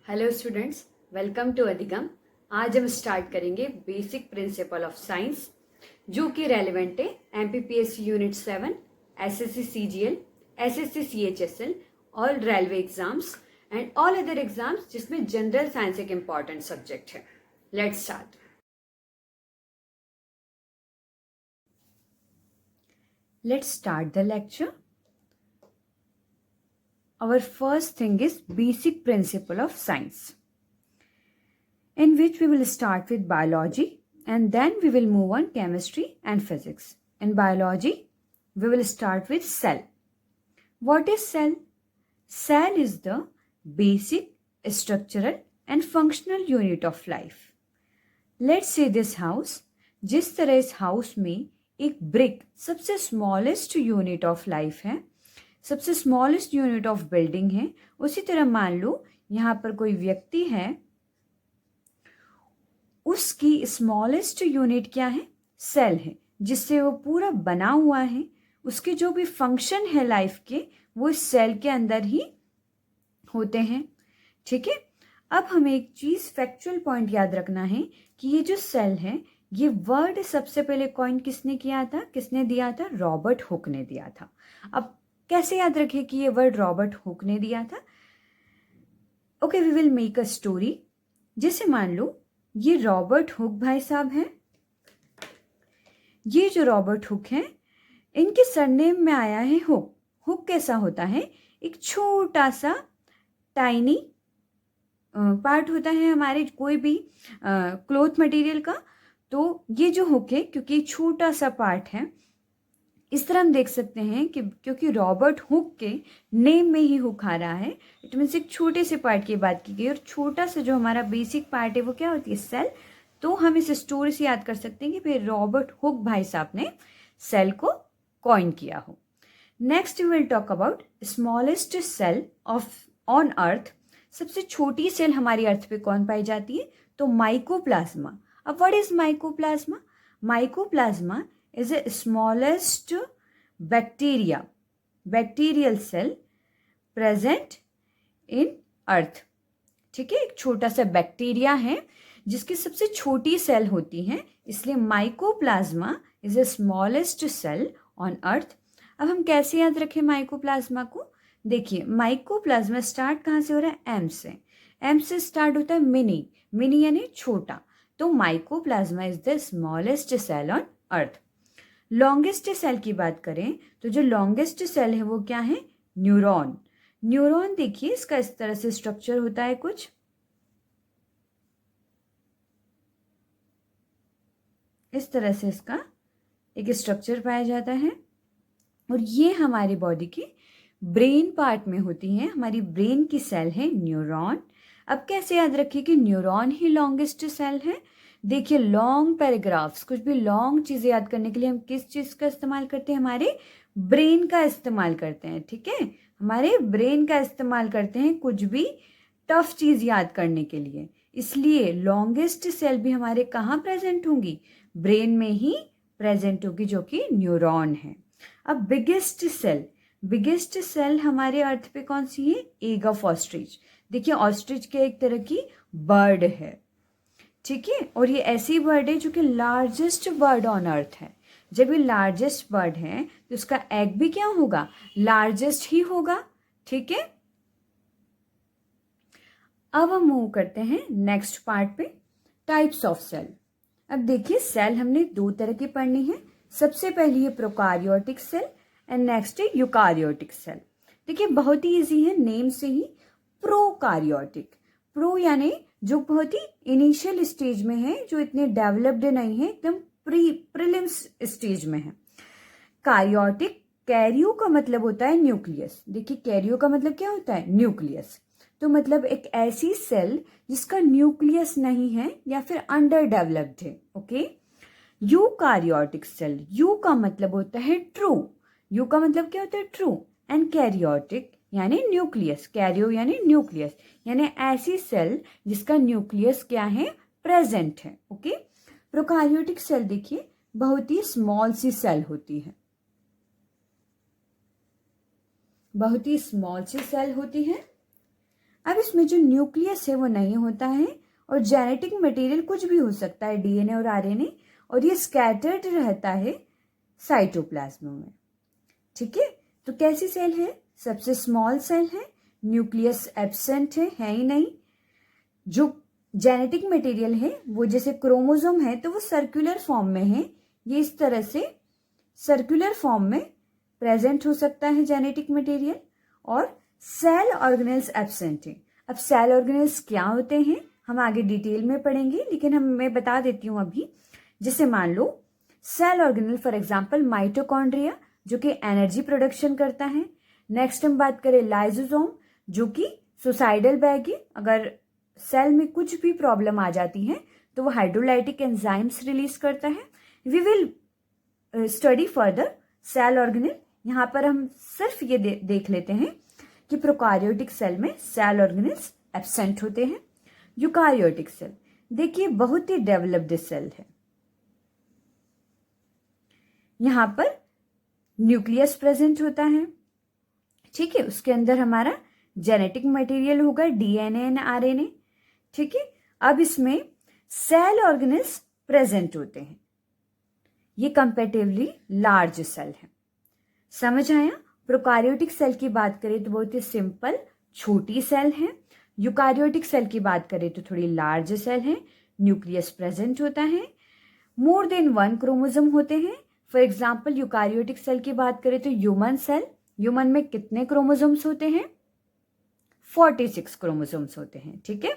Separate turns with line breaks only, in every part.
Hello students, welcome to अधिगम। आज हम स्टार्ट करेंगे बेसिक प्रिंसिपल ऑफ साइंस जो कि रेलिवेंट है MPPSC unit 7, SSC CGL, SSC CHSL, all railway exams and all other exams जिसमें जनरल साइंस एक इम्पॉर्टेंट सब्जेक्ट है। Let's start. Let's start the lecture. Our first thing is basic principle of science, in which we will start with biology and then we will move on chemistry and physics. In biology, we will start with cell. What is cell? Cell is the basic structural and functional unit of life. Let's say this house. जिस तरह इस house में एक brick सबसे smallest unit of life है, सबसे smallest unit of building है, उसी तरह मान लो यहाँ पर कोई व्यक्ति है, उसकी स्मॉलेस्ट यूनिट क्या है? सेल है, जिससे वो पूरा बना हुआ है। उसके जो भी फंक्शन है लाइफ के, वो इस सेल के अंदर ही होते हैं। ठीक है। अब हमें एक चीज फैक्चुअल पॉइंट याद रखना है कि ये जो सेल है, ये वर्ड सबसे पहले कॉइन किसने किया था, किसने दिया था? रॉबर्ट हुक ने दिया था। अब कैसे याद रखें कि ये वर्ड रॉबर्ट हुक ने दिया था? Okay, we will make a story. जैसे मान लो ये रॉबर्ट हुक भाई साहब हैं। ये जो रॉबर्ट हुक हैं, इनके सरनेम में आया है हुक। हुक कैसा होता है? एक छोटा सा टाइनी पार्ट होता है हमारे कोई भी क्लॉथ मटेरियल का। तो ये जो हुक है, क्योंकि छोटा सा पार्ट है, इस तरह हम देख सकते हैं कि क्योंकि रॉबर्ट हुक के नेम में ही हुक आ रहा है, इट मीन्स एक छोटे से पार्ट की बात की गई। और छोटा सा जो हमारा बेसिक पार्ट है वो क्या होती है? सेल। तो हम इस स्टोरी से याद कर सकते हैं कि फिर रॉबर्ट हुक भाई साहब ने सेल को कॉइन किया हो। Next we will talk about smallest cell of on earth. सबसे छोटी सेल हमारी अर्थ पे कौन पाई जाती है? तो माइकोप्लाज्मा। अब what is mycoplasma? Mycoplasma is a smallest bacterial cell present in earth. ठीक है, एक छोटा सा बैक्टीरिया है जिसकी सबसे छोटी सेल होती है, इसलिए mycoplasma is a smallest cell on earth. अब हम कैसे याद रखें माइकोप्लाज्मा को? देखिए, माइकोप्लाज्मा स्टार्ट कहाँ से हो रहा है? एम से। एम से स्टार्ट होता है मिनी। मिनी यानी छोटा। तो mycoplasma is the smallest cell on earth. Longest cell की बात करें तो जो लॉन्गेस्ट सेल है वो क्या है? न्यूरॉन। न्यूरॉन देखिए, इसका इस तरह से स्ट्रक्चर होता है कुछ। इस तरह से इसका एक स्ट्रक्चर पाया जाता है और ये हमारी बॉडी के ब्रेन पार्ट में होती है। हमारी ब्रेन की सेल है न्यूरॉन। अब कैसे याद रखिए कि न्यूरॉन ही लॉन्गेस्ट सेल है? देखिए, लॉन्ग पैराग्राफ्स, कुछ भी लॉन्ग चीज़ें याद करने के लिए हम किस चीज़ का इस्तेमाल करते हैं? हमारे ब्रेन का इस्तेमाल करते हैं। ठीक है, हमारे ब्रेन का इस्तेमाल करते हैं कुछ भी टफ चीज़ याद करने के लिए। इसलिए लॉन्गेस्ट सेल भी हमारे कहाँ प्रेजेंट होंगी? ब्रेन में ही प्रेजेंट होगी, जो कि न्यूरॉन है। अब बिगेस्ट सेल हमारे अर्थ पे कौन सी है? Egg of ostrich. देखिए, ऑस्ट्रिच के एक तरह की बर्ड है। ठीक है, और ये ऐसी बर्ड है जो कि लार्जेस्ट बर्ड ऑन अर्थ है। जब ये लार्जेस्ट बर्ड है तो उसका एग भी क्या होगा? लार्जेस्ट ही होगा। ठीक है, अब हम मूव करते हैं नेक्स्ट पार्ट पे, टाइप्स ऑफ सेल। अब देखिए, सेल हमने दो तरह की पढ़नी है। सबसे पहली है प्रोकारियोटिक सेल एंड नेक्स्ट है यूकारियोटिक सेल। देखिए, बहुत ही इजी है, नेम से ही। प्रोकारियोटिक, प्रो यानी जो बहुत ही इनिशियल स्टेज में है, जो इतने डेवलप्ड नहीं है, एकदम प्रीलिम्स स्टेज में है। कार्योटिक, कैरियो का मतलब होता है न्यूक्लियस। देखिए, कैरियो का मतलब क्या होता है? न्यूक्लियस। तो मतलब एक ऐसी सेल जिसका न्यूक्लियस नहीं है या फिर अंडर डेवलप्ड है। ओके। यूकारियोटिक सेल, यू का मतलब होता है ट्रू। यू का मतलब क्या होता है? ट्रू। एंड कैरियोटिक यानी न्यूक्लियस। कैरियो यानी न्यूक्लियस, यानी ऐसी सेल जिसका न्यूक्लियस क्या है? प्रेजेंट है। ओके। प्रोकारियोटिक सेल देखिए, बहुत ही स्मॉल सी सेल होती है, बहुत ही स्मॉल सी सेल होती है। अब इसमें जो न्यूक्लियस है वो नहीं होता है और जेनेटिक मटेरियल कुछ भी हो सकता है, डीएनए और आरएनए, और ये स्कैटर्ड रहता है साइटोप्लाज्म में। ठीक है, तो कैसी सेल है? सबसे स्मॉल सेल है, न्यूक्लियस एब्सेंट है ही नहीं। जो जेनेटिक मटेरियल है वो जैसे क्रोमोसोम है तो वो सर्कुलर फॉर्म में है, ये इस तरह से सर्कुलर फॉर्म में प्रेजेंट हो सकता है जेनेटिक मटेरियल। और सेल ऑर्गेनेल्स एब्सेंट है। अब सेल ऑर्गेनेल्स क्या होते हैं हम आगे डिटेल में पढ़ेंगे, लेकिन मैं बता देती हूँ अभी। जैसे मान लो cell organelle for example mitochondria जो कि एनर्जी प्रोडक्शन करता है। नेक्स्ट हम बात करें लाइसोसोम जो कि सुसाइडल बैग है, अगर सेल में कुछ भी प्रॉब्लम आ जाती है तो वो हाइड्रोलाइटिक एंजाइम्स रिलीज करता है। We will study further cell organelle. यहाँ पर हम सिर्फ ये देख लेते हैं कि प्रोकार्योटिक सेल में सेल ऑर्गेनल्स एब्सेंट होते हैं। यूकार्योटिक सेल देखिए बहुत ही डेवलप्ड सेल है। यहाँ पर न्यूक्लियस प्रेजेंट होता है, ठीक है, उसके अंदर हमारा जेनेटिक मटेरियल होगा डीएनए एंड आरएनए। ठीक है, अब इसमें सेल ऑर्गेनल्स प्रेजेंट होते हैं। ये कंपैरेटिवली लार्ज सेल है। समझ आया? प्रोकार्योटिक सेल की बात करें तो बहुत ही सिंपल छोटी सेल है। यूकार्योटिक सेल की बात करें तो थोड़ी लार्ज सेल है। न्यूक्लियस प्रेजेंट होता है। मोर देन 1 क्रोमोसोम होते हैं। फॉर एग्जाम्पल यूकार्योटिक सेल की बात करें तो ह्यूमन सेल, ह्यूमन में कितने क्रोमोसोम्स होते हैं? 46 क्रोमोसोम्स होते हैं। ठीक है,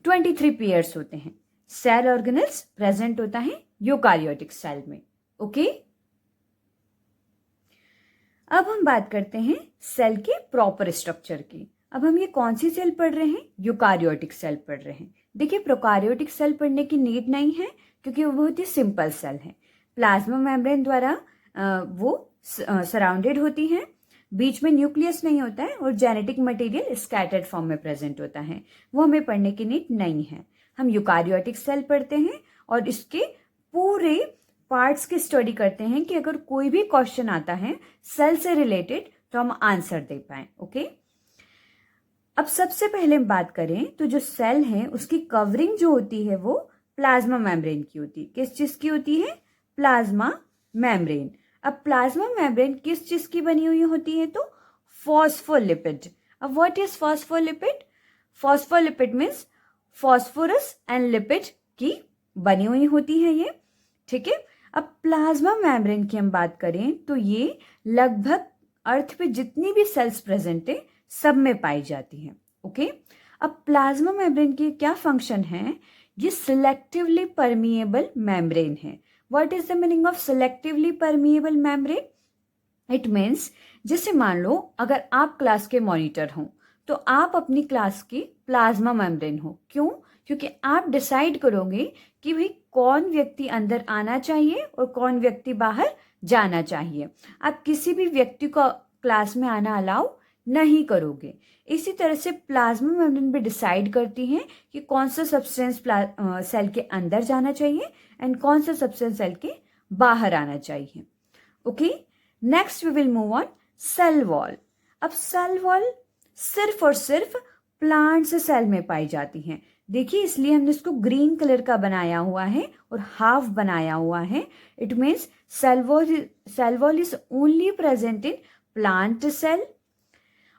23 पेयर्स होते हैं। सेल ऑर्गेनल्स प्रेजेंट होता है यूकार्योटिक सेल में। ओके, अब हम बात करते हैं सेल के प्रॉपर स्ट्रक्चर की। अब हम ये कौन सी सेल पढ़ रहे हैं? यूकार्योटिक सेल पढ़ रहे हैं। देखिए प्रोकार्योटिक सेल पढ़ने की नीड नहीं है क्योंकि वो बहुत ही सिंपल सेल है। प्लाज्मा मेम्ब्रेन द्वारा वो सराउंडेड होती हैं, बीच में न्यूक्लियस नहीं होता है और जेनेटिक मटेरियल स्कैटर्ड फॉर्म में प्रेजेंट होता है, वो हमें पढ़ने की नीड नहीं है। हम यूकार्योटिक सेल पढ़ते हैं और इसके पूरे पार्ट्स की स्टडी करते हैं कि अगर कोई भी क्वेश्चन आता है सेल से रिलेटेड तो हम आंसर दे पाए। ओके, अब सबसे पहले हम बात करें तो जो सेल है उसकी कवरिंग जो होती है वो प्लाज्मा मेम्ब्रेन की होती है। किस चीज की होती है? Plasma membrane. अब प्लाज्मा मेम्ब्रेन किस चीज की बनी हुई होती है? तो फॉस्फोलिपिड। अब what is phospholipid? Phospholipid means phosphorus and lipid की बनी हुई होती है ये। ठीक है, अब प्लाज्मा मेम्ब्रेन की हम बात करें तो ये लगभग अर्थ पे जितनी भी सेल्स प्रेजेंट है सब में पाई जाती है। ओके, अब प्लाज्मा मेम्ब्रेन की क्या फंक्शन है? ये सिलेक्टिवली परमिएबल मेम्ब्रेन है। What is the meaning of selectively permeable membrane? It means जैसे मान लो अगर आप क्लास के मॉनिटर हो तो आप अपनी क्लास की प्लाज्मा मेम्ब्रेन हो। क्यों? क्योंकि आप डिसाइड करोगे कि भाई कौन व्यक्ति अंदर आना चाहिए और कौन व्यक्ति बाहर जाना चाहिए। आप किसी भी व्यक्ति को क्लास में आना अलाउ नहीं करोगे। इसी तरह से प्लाज्मा मेम्ब्रेन भी डिसाइड करती है कि कौन सा सब्सटेंस सेल के अंदर जाना चाहिए एंड कौन सा सब्सटेंस सेल के बाहर आना चाहिए। Okay, next we will move on cell wall. अब सेल वॉल सिर्फ और सिर्फ प्लांट्स सेल में पाई जाती हैं। देखिए इसलिए हमने इसको ग्रीन कलर का बनाया हुआ है और हाफ बनाया हुआ है। It means cell wall is only present in plant cell.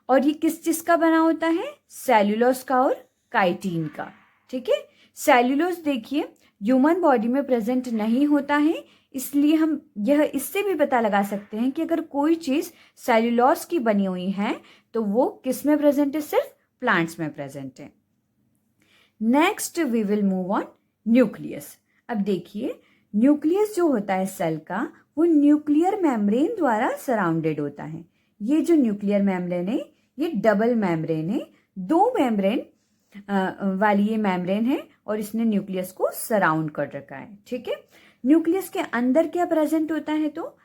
और ये किस चीज का बना होता है? सेल्यूलोज का और काइटिन का। ठीक है, सेल्यूलोज देखिए ह्यूमन बॉडी में प्रेजेंट नहीं होता है, इसलिए हम यह इससे भी पता लगा सकते हैं कि अगर कोई चीज सेल्यूलोज की बनी हुई है तो वो किस में प्रेजेंट है? सिर्फ प्लांट्स में प्रेजेंट है। Next we will move on nucleus. अब देखिए न्यूक्लियस जो होता है सेल का वो न्यूक्लियर मेम्ब्रेन द्वारा सराउंडेड होता है। ये जो न्यूक्लियर मेम्ब्रेन है ये डबल मेम्ब्रेन है, 2 मेम्ब्रेन वाली ये मेम्ब्रेन है और इसने न्यूक्लियस को सराउंड कर रखा है। ठीक है, न्यूक्लियस के अंदर क्या प्रेजेंट होता है? तो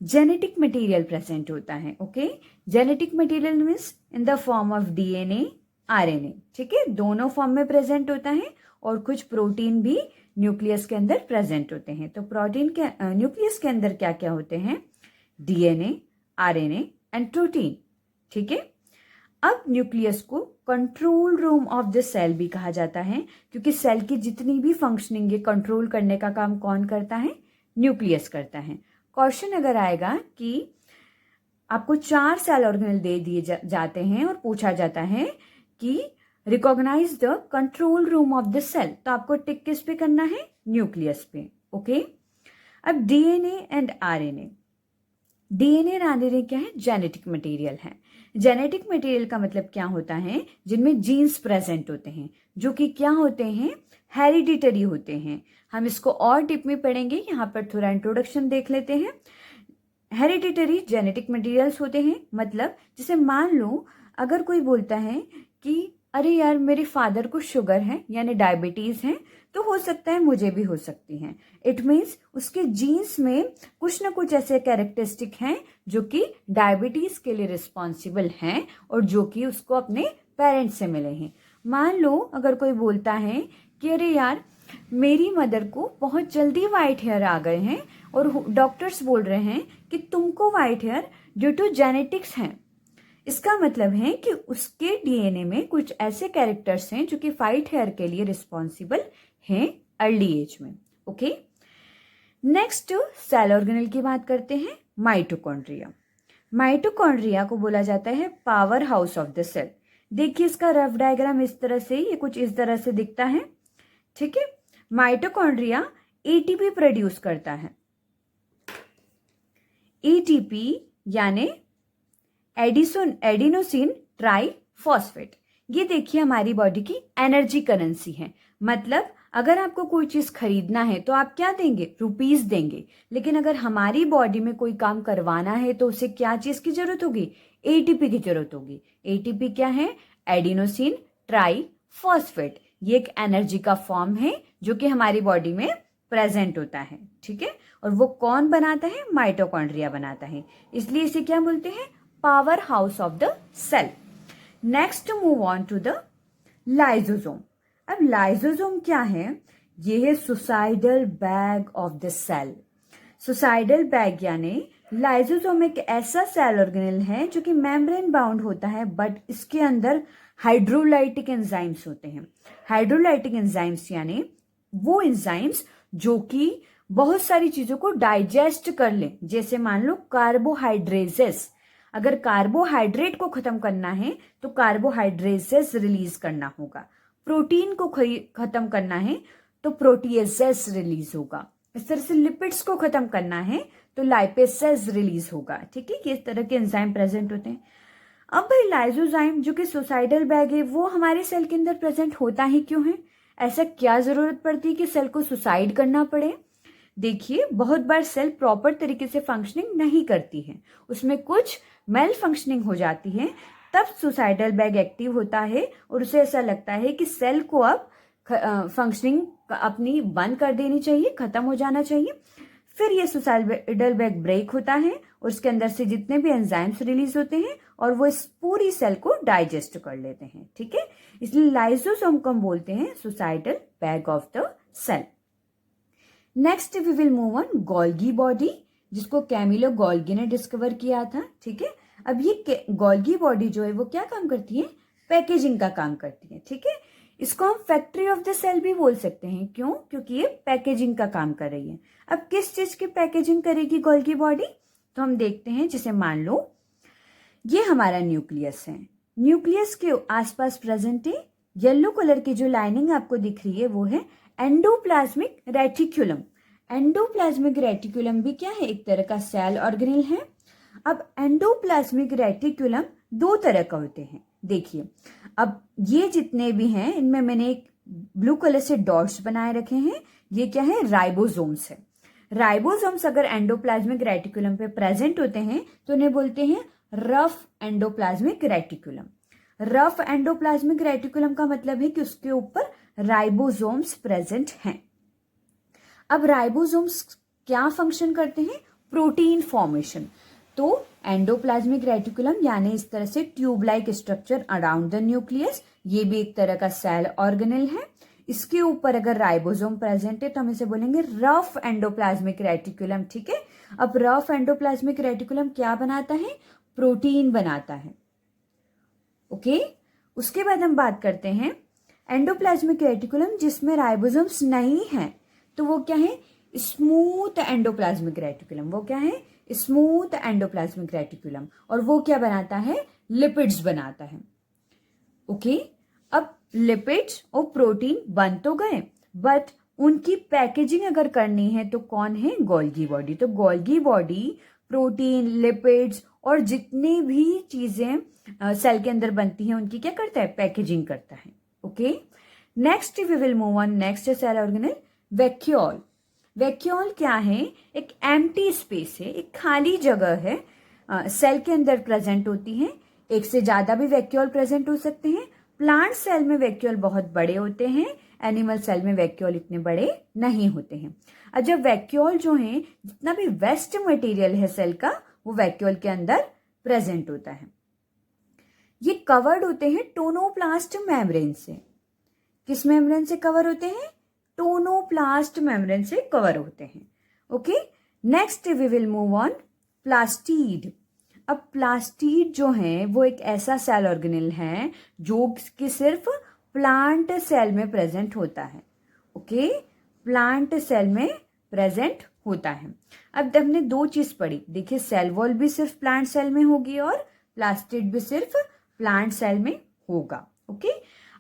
जेनेटिक मटेरियल प्रेजेंट होता है। Okay, genetic material means in the form of DNA RNA. ठीक है, दोनों फॉर्म में प्रेजेंट होता है और कुछ प्रोटीन भी न्यूक्लियस के अंदर प्रेजेंट होते हैं। तो प्रोटीन के न्यूक्लियस के अंदर क्या क्या होते हैं? DNA, RNA and protein. ठीक है, अब न्यूक्लियस को control room of the cell भी कहा जाता है, क्योंकि सेल की जितनी भी फंक्शनिंग है कंट्रोल करने का काम कौन करता है? न्यूक्लियस करता है। क्वेश्चन अगर आएगा कि आपको 4 सेल ऑर्गेनेल दे दिए जाते हैं और पूछा जाता है कि recognize the control room of the cell, तो आपको टिक किस पे करना है? न्यूक्लियस पे। ओके, अब डीएनए एंड आरएनए। डीएनए और आरएनए क्या है? जेनेटिक मटेरियल है। जेनेटिक मटेरियल का मतलब क्या होता है? जिनमें जीन्स प्रेजेंट होते हैं, जो कि क्या होते हैं? हेरिडिटरी होते हैं। हम इसको और डिप में पढ़ेंगे, यहाँ पर थोड़ा इंट्रोडक्शन देख लेते हैं। हेरिडिटरी जेनेटिक मटेरियल्स होते हैं, मतलब जैसे मान लो अगर कोई बोलता है कि अरे यार मेरे फादर को शुगर है यानी डायबिटीज है, तो हो सकता है मुझे भी हो सकती है। इट मीन्स उसके जीन्स में कुछ ना कुछ ऐसे कैरेक्टरिस्टिक हैं जो कि डायबिटीज के लिए रिस्पॉन्सिबल हैं और जो कि उसको अपने पेरेंट्स से मिले हैं। मान लो अगर कोई बोलता है कि अरे यार मेरी मदर को बहुत जल्दी वाइट हेयर आ गए हैं और डॉक्टर्स बोल रहे हैं कि तुमको white hair due to genetics हैं। इसका मतलब है कि उसके डीएनए में कुछ ऐसे कैरेक्टर्स हैं जो कि वाइट हेयर के लिए रिस्पॉन्सिबल हैं अर्ली एज में। ओके, नेक्स्ट सेल ऑर्गेनेल की बात करते हैं, माइटोकॉन्ड्रिया। माइटोकॉन्ड्रिया को बोला जाता है power house of the cell. देखिए इसका रफ डायग्राम इस तरह से, ये कुछ इस तरह से दिखता है। ठीक है, माइटोकॉन्ड्रिया एटीपी प्रोड्यूस करता है। एटीपी यानी एडिनोसिन ट्राइफॉस्फेट। ये देखिए हमारी बॉडी की एनर्जी करेंसी है। मतलब अगर आपको कोई चीज खरीदना है तो आप क्या देंगे? रुपीस देंगे। लेकिन अगर हमारी बॉडी में कोई काम करवाना है तो उसे क्या चीज की जरूरत होगी? एटीपी की जरूरत होगी। एटीपी क्या है? Adenosine triphosphate. ये एक एनर्जी का फॉर्म है जो कि हमारी बॉडी में प्रेजेंट होता है। ठीक है, और वो कौन बनाता है? माइटोकॉन्ड्रिया बनाता है। इसलिए इसे क्या बोलते हैं? Power house of the cell. Next move on to the lysosome. अब लाइसोसोम क्या है? ये है suicidal bag of the cell. Suicidal bag यानी लाइसोसोम एक ऐसा सेल ऑर्गेनेल है जो कि मेम्ब्रेन बाउंड होता है, बट इसके अंदर हाइड्रोलाइटिक एंजाइम्स होते हैं। हाइड्रोलाइटिक एंजाइम्स यानी वो एंजाइम्स जो कि बहुत सारी चीजों को डाइजेस्ट कर ले। जैसे मान लो कार्बोहाइड्रेजेस, अगर कार्बोहाइड्रेट को खत्म करना है तो कार्बोहाइड्रेजेस रिलीज करना होगा। प्रोटीन को खत्म करना है तो प्रोटीएजेस रिलीज होगा। इस तरह से लिपिड्स को खत्म करना है तो लाइपेसेस रिलीज होगा। ठीक है, इस तरह के एंजाइम प्रेजेंट होते हैं। अब भाई लाइसोजाइम जो कि सुसाइडल बैग है वो हमारे सेल के अंदर प्रेजेंट होता ही क्यों है? ऐसा क्या जरूरत पड़ती है कि सेल को सुसाइड करना पड़े? देखिए बहुत बार सेल प्रॉपर तरीके से फंक्शनिंग नहीं करती है, उसमें कुछ मेल फंक्शनिंग हो जाती है, तब सुसाइडल बैग एक्टिव होता है और उसे ऐसा लगता है कि सेल को अब फंक्शनिंग अपनी बंद कर देनी चाहिए, खत्म हो जाना चाहिए। फिर ये सुसाइडल बैग ब्रेक होता है और उसके अंदर से जितने भी एंजाइम्स रिलीज होते हैं और वो इस पूरी सेल को डाइजेस्ट कर लेते हैं। ठीक है, इसलिए लाइसोसोम को हम बोलते हैं suicidal bag of the cell. Next we will move on Golgi body, जिसको कैमिलो गोल्गी ने डिस्कवर किया था। ठीक है, अब ये गोल्गी बॉडी जो है वो क्या काम करती है? पैकेजिंग का काम करती है। ठीक है, इसको हम फैक्ट्री ऑफ द सेल भी बोल सकते हैं। क्यों? क्योंकि ये पैकेजिंग का काम कर रही है। अब किस चीज की पैकेजिंग करेगी गोल्गी बॉडी? तो हम देखते हैं, जैसे मान लो ये हमारा न्यूक्लियस है, न्यूक्लियस के आसपास प्रेजेंट है येलो कलर की जो लाइनिंग आपको दिख रही है वो है एंडोप्लाज्मिक रेटिकुलम। एंडोप्लाज्मिक रेटिकुलम भी क्या है? एक तरह का सेल ऑर्गेनेल है। अब एंडोप्लाज्मिक रेटिकुलम दो तरह का होते हैं। देखिए अब ये जितने भी हैं इनमें मैंने एक ब्लू कलर से डॉट्स बनाए रखे हैं, ये क्या है? राइबोसोम्स है। राइबोसोम्स अगर एंडोप्लाज्मिक रेटिकुलम पे प्रेजेंट होते हैं तो उन्हें बोलते हैं rough endoplasmic reticulum. Rough endoplasmic reticulum का मतलब है कि उसके ऊपर राइबोसोम्स प्रेजेंट हैं। अब राइबोसोम्स क्या फंक्शन करते हैं? Protein formation. तो एंडोप्लाज्मिक रेटिकुलम यानी इस तरह से tube like structure around the nucleus, ये भी एक तरह का सेल ऑर्गेनेल है। इसके ऊपर अगर राइबोसोम प्रेजेंट है तो हम इसे बोलेंगे रफ एंडोप्लाज्मिक रेटिकुलम। ठीक है, अब रफ एंडोप्लाज्मिक रेटिकुलम क्या बनाता है? प्रोटीन बनाता है। ओके, उसके बाद हम बात करते हैं एंडोप्लाज्मिक रेटिकुलम जिसमें राइबोसोम्स नहीं है, तो वो क्या है, स्मूथ एंडोप्लाज्मिक रेटिकुलम। वो क्या है, स्मूथ एंडोप्लाज्मिक रेटिकुलम, और वो क्या बनाता है, लिपिड्स बनाता है। ओके, अब लिपिड्स और प्रोटीन बन तो गए, बट उनकी पैकेजिंग अगर करनी है तो कौन है, गोल्गी बॉडी। तो गोल्गी बॉडी प्रोटीन, लिपिड्स और जितनी भी चीजें सेल के अंदर बनती हैं उनकी क्या करता है, पैकेजिंग करता है। Okay, next we will move on next cell organelle, vacuole. Vacuole क्या है, एक एम्प्टी स्पेस है, एक खाली जगह है, सेल के अंदर प्रेजेंट होती है। एक से ज्यादा भी वैक्यूल प्रेजेंट हो सकते हैं। प्लांट सेल में वैक्यूल बहुत बड़े होते हैं, एनिमल सेल में वैक्यूल इतने बड़े नहीं होते हैं। अब जब वैक्यूल जो है, जितना भी वेस्ट मटेरियल है सेल का, वो वैक्यूल के अंदर प्रेजेंट होता है। ये कवर्ड होते हैं टोनोप्लास्ट मेम्ब्रेन से। किस मेम्ब्रेन से कवर होते हैं, टोनोप्लास्ट मेम्ब्रेन से कवर होते हैं। Okay, next we will move on plastid. अब प्लास्टिड जो है वो एक ऐसा सेल ऑर्गेनेल है जो कि सिर्फ प्लांट सेल में प्रेजेंट होता है। ओके, प्लांट सेल में प्रेजेंट होता है। अब हमने दो चीज पढ़ी, देखिए सेल वॉल भी सिर्फ प्लांट सेल में होगी और प्लास्टिड भी सिर्फ प्लांट सेल में होगा। ओके,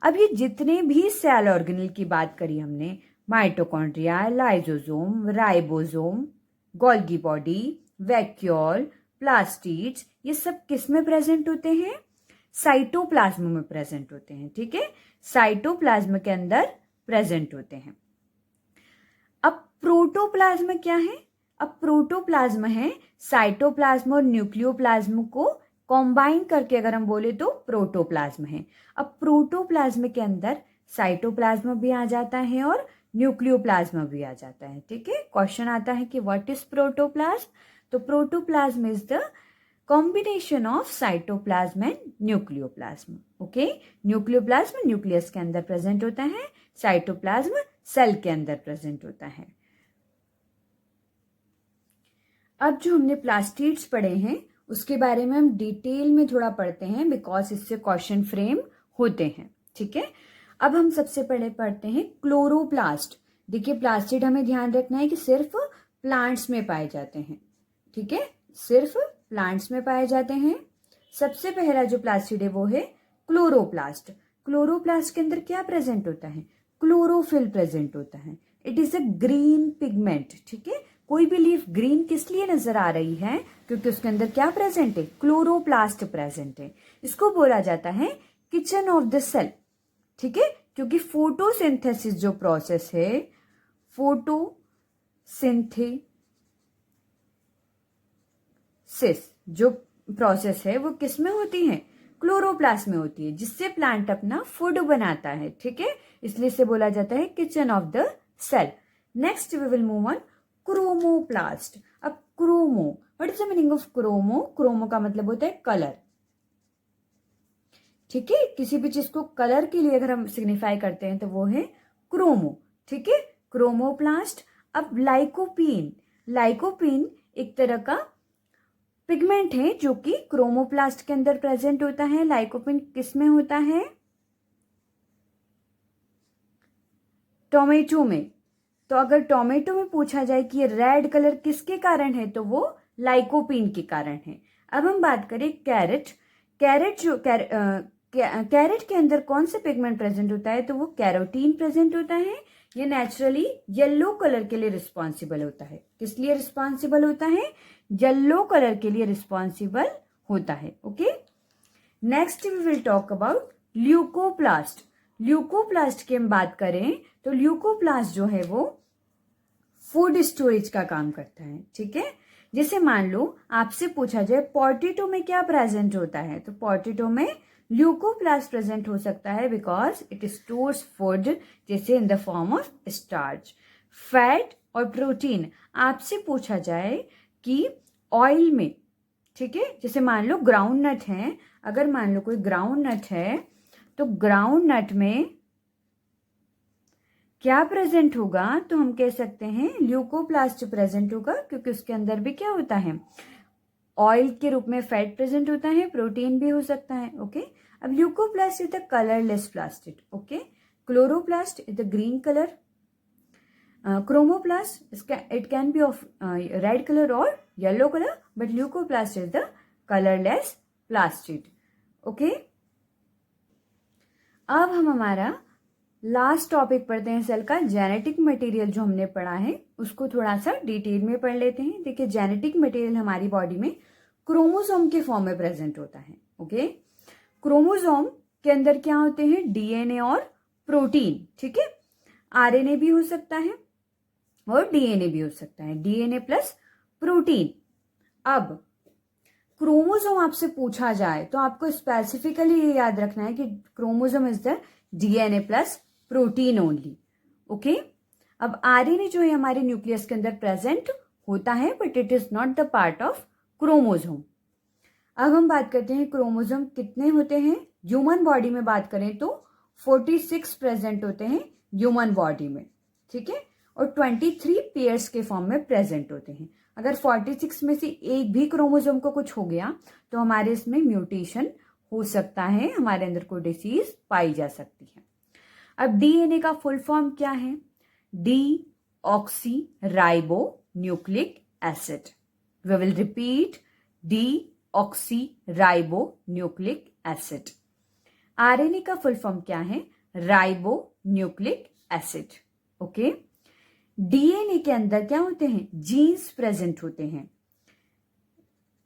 अब ये जितने भी सेल ऑर्गेनेल की बात करी हमने, mitochondria, lysosome, ribosome, Golgi body, vacuole, plastids, ये सब किस में प्रेजेंट होते हैं, साइटोप्लाज्म में प्रेजेंट होते हैं। ठीक है, साइटोप्लाज्म के अंदर प्रेजेंट होते हैं। अब प्रोटोप्लाज्म क्या है, अब प्रोटोप्लाज्म है साइटोप्लाज्म और न्यूक्लियोप्लाज्म को कॉम्बाइन करके अगर हम बोले तो प्रोटोप्लाज्म है। अब प्रोटोप्लाज्म के अंदर साइटोप्लाज्म भी आ जाता है और न्यूक्लियोप्लाज्म भी आ जाता है। ठीक है, क्वेश्चन आता है कि व्हाट इज प्रोटोप्लाज्म, तो protoplasm is the combination of cytoplasm and nucleoplasm. Okay, nucleoplasm nucleus के अंदर प्रेजेंट होता है, साइटोप्लाज्म सेल के अंदर प्रेजेंट होता है। अब जो हमने प्लास्टिड्स पढ़े हैं उसके बारे में हम डिटेल में थोड़ा पढ़ते हैं, बिकॉज इससे क्वेश्चन फ्रेम होते हैं। ठीक है, अब हम सबसे पहले पढ़ते हैं क्लोरोप्लास्ट। देखिए, प्लास्टिड हमें ध्यान रखना है कि सिर्फ प्लांट्स में पाए जाते हैं। ठीक है, सिर्फ प्लांट्स में पाए जाते हैं। सबसे पहला जो प्लास्टिड है वो है क्लोरोप्लास्ट। क्लोरोप्लास्ट के अंदर क्या प्रेजेंट होता है, क्लोरोफिल प्रेजेंट होता है। It is a green pigment. ठीक है, कोई भी लीफ ग्रीन किस लिए नजर आ रही है, क्योंकि उसके अंदर क्या प्रेजेंट है, क्लोरोप्लास्ट प्रेजेंट है। इसको बोला जाता है किचन ऑफ द सेल। ठीक है, क्योंकि फोटोसिंथेसिस जो प्रोसेस है, फोटोसिंथेसिस जो प्रोसेस है वो किस में होती है, क्लोरोप्लास्ट में होती है, जिससे प्लांट अपना फूड बनाता है। ठीक है, इसलिए इसे बोला जाता है kitchen of the cell. Next we will move on chromoplast. अब chromo, what is the meaning of chromo, chromo का मतलब होता है कलर। ठीक है, किसी भी चीज को कलर के लिए अगर हम सिग्निफाई करते हैं तो वो है क्रोमो। ठीक है, क्रोमोप्लास्ट। अब लाइकोपीन, लाइकोपीन एक तरह का पिगमेंट है जो कि क्रोमोप्लास्ट के अंदर प्रेजेंट होता है। लाइकोपीन किस में होता है, टोमेटो में। तो अगर टोमेटो में पूछा जाए कि ये रेड कलर किसके कारण है, तो वो लाइकोपीन के कारण है। अब हम बात करें कैरेट। कैरेट के अंदर कौन सा पिगमेंट प्रेजेंट होता है, तो वो कैरोटीन प्रेजेंट होता है। ये नेचुरली येलो कलर के लिए रिस्पॉन्सिबल होता है। किस लिए रिस्पॉन्सिबल होता है, येलो कलर के लिए रिस्पॉन्सिबल होता है। Okay, next we will talk about leucoplast. Leucoplast की हम बात करें तो ल्यूकोप्लास्ट जो है वो फूड स्टोरेज का काम करता है। ठीक है, जैसे मान लो आपसे पूछा जाए पोटैटो में क्या प्रेजेंट होता है, तो पोटैटो में ल्यूकोप्लास्ट प्रेजेंट हो सकता है बिकॉज इट स्टोर्स फूड, जैसे in the form of starch, fat और प्रोटीन। आपसे पूछा जाए कि ऑयल में, ठीक है, जैसे मान लो ग्राउंड नट है, अगर मान लो कोई ग्राउंड नट है तो ग्राउंड नट में क्या प्रेजेंट होगा, तो हम कह सकते हैं ल्यूकोप्लास्ट प्रेजेंट होगा, क्योंकि उसके अंदर भी क्या होता है, ऑयल के रूप में फैट प्रेजेंट होता है, प्रोटीन भी हो सकता है। ओके, अब leucoplast is the colourless plastid, okay. Chloroplast is the green colour, chromoplast it can be of red color or yellow color, but leucoplast is the colorless plastid, okay। अब हम हमारा लास्ट टॉपिक पढ़ते हैं cell का। Genetic material जो हमने पढ़ा है उसको थोड़ा सा डिटेल में पढ़ लेते हैं। देखिए जेनेटिक मटेरियल हमारी बॉडी में क्रोमोसोम के फॉर्म में प्रेजेंट होता है, ओके। क्रोमोसोम के अंदर क्या होते हैं, डीएनए और प्रोटीन, ठीक है। आरएनए भी हो सकता है और डीएनए भी हो सकता है, डीएनए प्लस प्रोटीन। अब क्रोमोसोम आपसे पूछा जाए तो आपको स्पेसिफिकली ये याद रखना है कि chromosome is the DNA plus protein only, okay. अब आरएनए जो है हमारे न्यूक्लियस के अंदर प्रेजेंट होता है, but it is not the part of chromosome. अब हम बात करते हैं क्रोमोसोम कितने होते हैं। ह्यूमन बॉडी में बात करें तो 46 प्रेजेंट होते हैं ह्यूमन बॉडी में, ठीक है, और 23 पेयर्स के फॉर्म में प्रेजेंट होते हैं। अगर 46 में से एक भी क्रोमोसोम को कुछ हो गया तो हमारे इसमें म्यूटेशन हो सकता है, हमारे अंदर कोई डिसीज पाई जा सकती है। अब डीएनए का फुल फॉर्म क्या है, D oxy ribo nucleic acid. We will repeat, D oxy ribo nucleic acid. RNA का फुल फॉर्म क्या है, ribo nucleic acid, okay. DNA के अंदर क्या होते हैं, जीन्स प्रेजेंट होते हैं।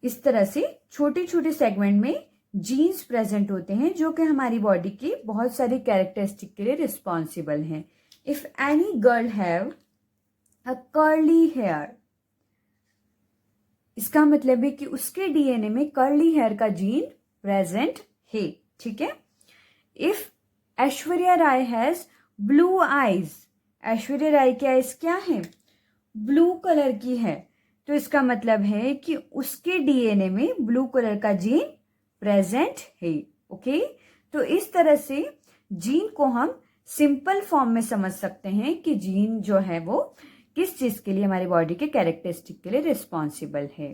इस तरह से छोटे छोटे सेगमेंट में जीन्स प्रेजेंट होते हैं जो कि हमारी बॉडी की बहुत सारी कैरेक्टरिस्टिक के लिए रिस्पॉन्सिबल हैं। If any girl have a curly hair, इसका मतलब है कि उसके डीएनए में कर्ली हेयर का जीन प्रेजेंट है, ठीक है। If Aishwarya Rai has blue eyes, Aishwarya Rai की आईज क्या है, ब्लू कलर की है, तो इसका मतलब है कि उसके डीएनए में ब्लू कलर का जीन प्रेजेंट है, ओके। तो इस तरह से जीन को हम सिंपल फॉर्म में समझ सकते हैं कि जीन जो है वो किस चीज के लिए हमारी बॉडी के कैरेक्टरिस्टिक के लिए रिस्पॉन्सिबल है।